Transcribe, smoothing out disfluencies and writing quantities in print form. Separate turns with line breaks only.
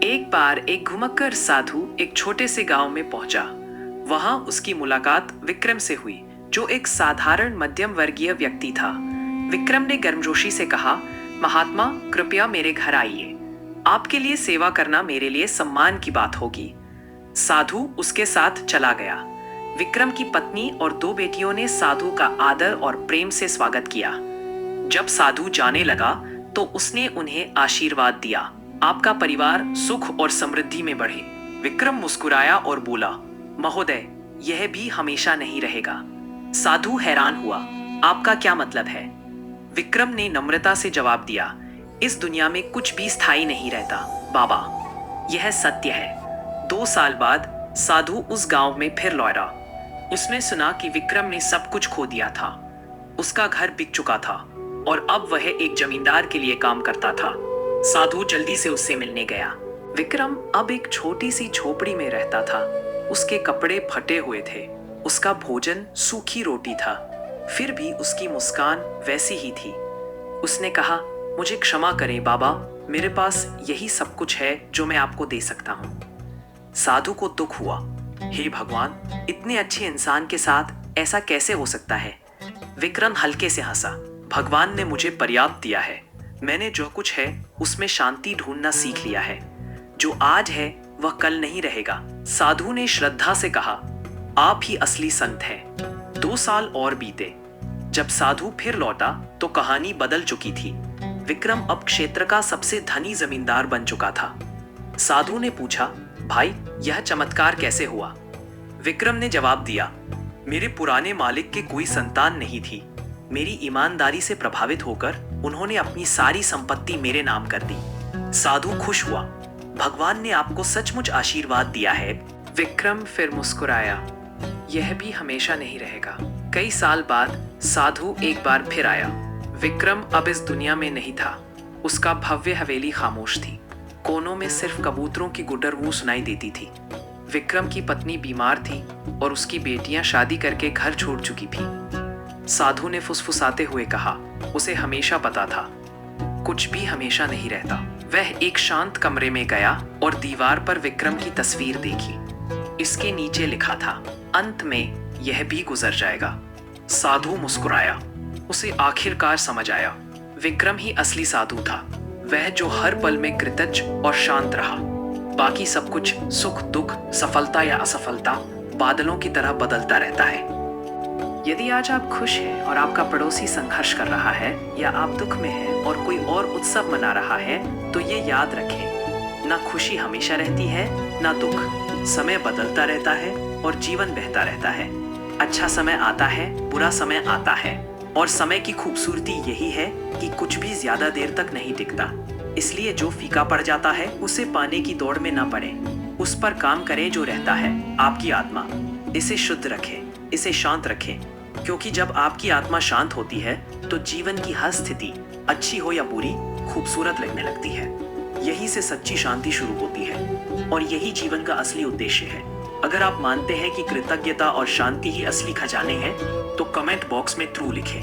एक बार एक घुमक्कर साधु एक छोटे से गांव में पहुंचा। वहां उसकी मुलाकात विक्रम से हुई, जो एक साधारण मध्यम वर्गीय व्यक्ति था। विक्रम ने गर्मजोशी से कहा, महात्मा, कृपया मेरे घर आइए। आपके लिए सेवा करना मेरे लिए सम्मान की बात होगी। साधु उसके साथ चला गया। विक्रम की पत्नी और 2 बेटियों ने साधु का आदर और प्रेम से स्वागत किया। जब साधु जाने लगा तो उसने उन्हें आशीर्वाद दिया, आपका परिवार सुख और समृद्धि में बढ़े। विक्रम मुस्कुराया और बोला, महोदय, यह भी हमेशा नहीं रहेगा। साधु हैरान हुआ, आपका क्या मतलब है? विक्रम ने नम्रता से जवाब दिया, इस दुनिया में कुछ भी स्थायी नहीं रहता बाबा, यह सत्य है। 2 साल बाद साधु उस गांव में फिर लौटा। उसने सुना कि विक्रम ने सब कुछ खो दिया था। उसका घर बिक चुका था और अब वह एक जमींदार के लिए काम करता था। साधु जल्दी से उससे मिलने गया। विक्रम अब एक छोटी सी झोपड़ी में रहता था। उसके कपड़े फटे हुए थे, उसका भोजन सूखी रोटी था, फिर भी उसकी मुस्कान वैसी ही थी। उसने कहा, मुझे क्षमा करें बाबा, मेरे पास यही सब कुछ है जो मैं आपको दे सकता हूँ। साधु को दुख हुआ, हे भगवान, इतने अच्छे इंसान के साथ ऐसा कैसे हो सकता है? विक्रम हल्के से हंसा, भगवान ने मुझे पर्याप्त दिया है। मैंने जो कुछ है उसमें शांति ढूंढना सीख लिया है। जो आज है वह कल नहीं रहेगा। साधु ने श्रद्धा से कहा, आप ही असली संत हैं। 2 साल और बीते। जब साधु फिर लौटा तो कहानी बदल चुकी थी। विक्रम अब क्षेत्र का सबसे धनी जमींदार बन चुका था। साधु ने पूछा, भाई, यह चमत्कार कैसे हुआ? विक्रम ने जवाब दिया, मेरे पुराने मालिक के कोई संतान नहीं थी। मेरी ईमानदारी से प्रभावित होकर उन्होंने अपनी सारी संपत्ति मेरे नाम कर दी। साधु खुश हुआ, भगवान ने आपको सचमुच आशीर्वाद दिया है। विक्रम फिर मुस्कुराया, यह भी हमेशा नहीं रहेगा। कई साल बाद साधु एक बार फिर आया। विक्रम अब इस दुनिया में नहीं था। उसका भव्य हवेली खामोश थी। कोनों में सिर्फ कबूतरों की गुडरवू सुनाई देती थी। विक्रम की पत्नी बीमार थी और उसकी बेटियां शादी करके घर छोड़ चुकी थी। साधु ने फुसफुसाते हुए कहा, उसे हमेशा पता था, कुछ भी हमेशा नहीं रहता। वह एक शांत कमरे में गया और दीवार पर विक्रम की तस्वीर देखी। इसके नीचे लिखा था, अंत में यह भी गुजर जाएगा। साधु मुस्कुराया। उसे आखिरकार समझ आया, विक्रम ही असली साधु था। वह जो हर पल में कृतज्ञ और शांत रहा। बाकी सब कुछ, सुख दुख, सफलता या असफलता, बादलों की तरह बदलता रहता है। यदि आज आप खुश हैं और आपका पड़ोसी संघर्ष कर रहा है, या आप दुख में हैं और कोई और उत्सव मना रहा है, तो ये याद रखें, ना खुशी हमेशा रहती है, ना दुख। समय बदलता रहता है और जीवन बहता रहता है। अच्छा समय आता है, बुरा समय आता है, और समय की खूबसूरती यही है कि कुछ भी ज्यादा देर तक नहीं टिकता। इसलिए जो फीका पड़ जाता है उसे पाने की दौड़ में न पड़े। उस पर काम करें जो रहता है, आपकी आत्मा। इसे शुद्ध रखें, इसे शांत रखें, क्योंकि जब आपकी आत्मा शांत होती है तो जीवन की हर स्थिति, अच्छी हो या बुरी, खूबसूरत लगने लगती है। यही से सच्ची शांति शुरू होती है और यही जीवन का असली उद्देश्य है। अगर आप मानते हैं कि कृतज्ञता और शांति ही असली खजाने हैं, तो कमेंट बॉक्स में ट्रू लिखें।